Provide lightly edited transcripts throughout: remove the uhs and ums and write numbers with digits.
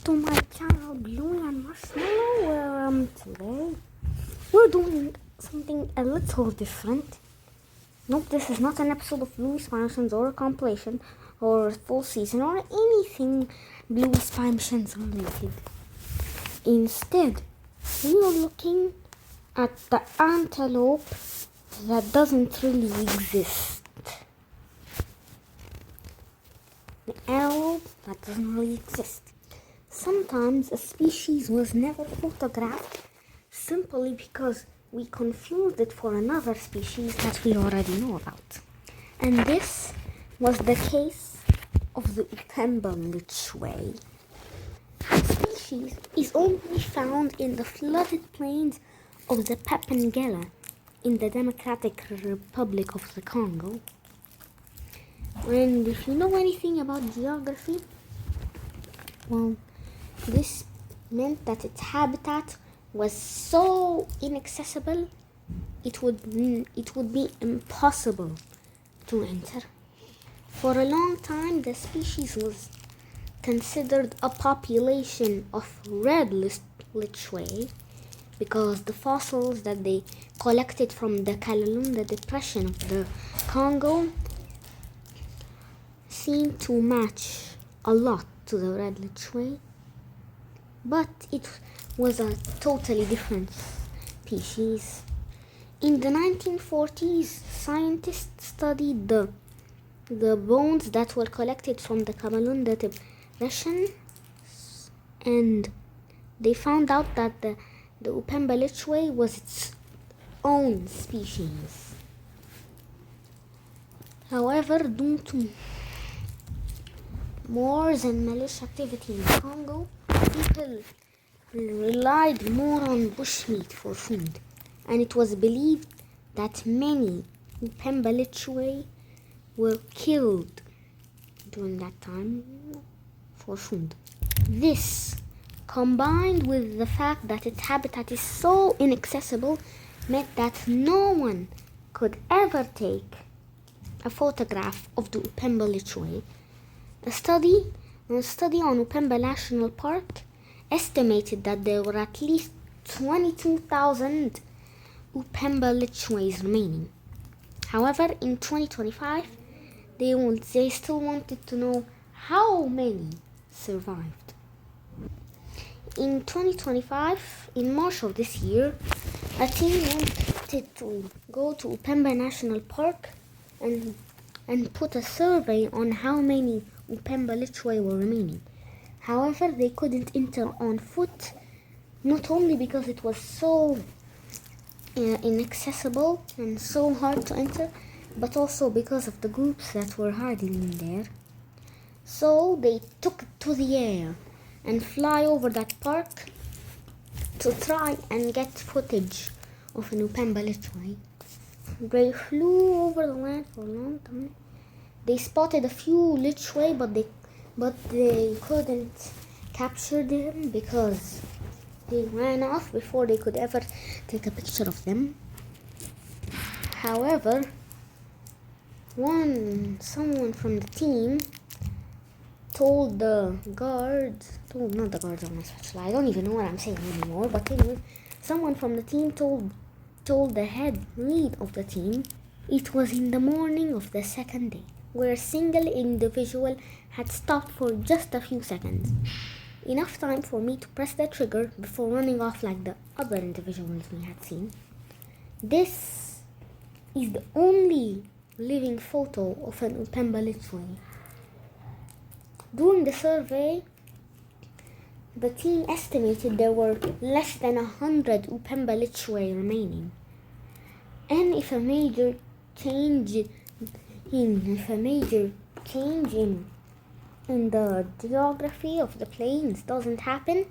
to my channel Blue and Marshmallow, where today we're doing something a little different. Nope, this is not an episode of Blue Spy Missions or a compilation or a full season or anything Blue Spy Missions related. Instead, we are looking at the antelope that doesn't really exist. The antelope that doesn't really exist. Sometimes a species was never photographed simply because we confused it for another species that we already know about. And this was the case of the Upemba lichway. The species is only found in the flooded plains of the Papangela in the Democratic Republic of the Congo. And if you know anything about geography, well, this meant that its habitat was so inaccessible it would be impossible to enter. For a long time, the species was considered a population of red lichway because the fossils that they collected from the Kalalunda depression of the Congo seemed to match a lot to the red lichway, but it was a totally different species. In the 1940s, scientists studied the bones that were collected from the Kamalunda depression, and they found out that the Upemba lichway was its own species. However, due to wars and militia activity in the Congo, people relied more on bushmeat for food, and it was believed that many Upemba lichway were killed during that time for food. This, combined with the fact that its habitat is so inaccessible, meant that no one could ever take a photograph of the Upemba lichway. A study on Upemba National Park estimated that there were at least 22,000 Upemba lichways remaining. However, in 2025, they still wanted to know how many survived. In 2025, in March of this year, a team wanted to go to Upemba National Park and put a survey on how many Upemba lichway were remaining. However, they couldn't enter on foot, not only because it was so inaccessible and so hard to enter, but also because of the groups that were hiding in there. So they took it to the air and fly over that park to try and get footage of an Upemba lichway. They flew over the land for a long time. They spotted a few lichway, but they couldn't capture them because they ran off before they could ever take a picture of them. However, someone from the team told the guards, not the guards on my special, I don't even know what I'm saying anymore, but anyway, someone from the team told the head lead of the team it was in the morning of the second day, where a single individual had stopped for just a few seconds. Enough time for me to press the trigger before running off like the other individuals we had seen. This is the only living photo of an Upemba lichway. During the survey, the team estimated there were less than 100 Upemba lichway remaining. And if a major change in the geography of the plains doesn't happen,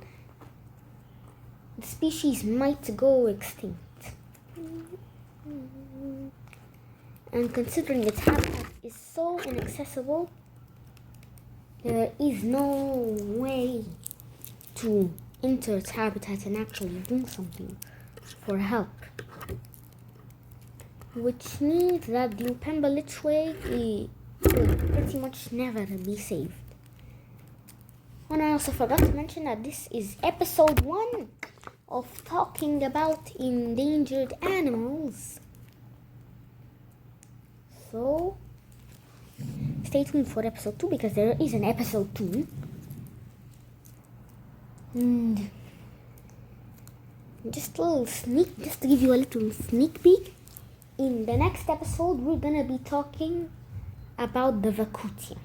the species might go extinct. And considering its habitat is so inaccessible, there is no way to enter its habitat and actually do something for help, which means that the Upemba lichway will pretty much never be saved. And I also forgot to mention that this is episode 1 of talking about endangered animals. So stay tuned for episode 2 because there is an episode 2. And just to give you a little sneak peek, in the next episode we're gonna be talking about the vacutia.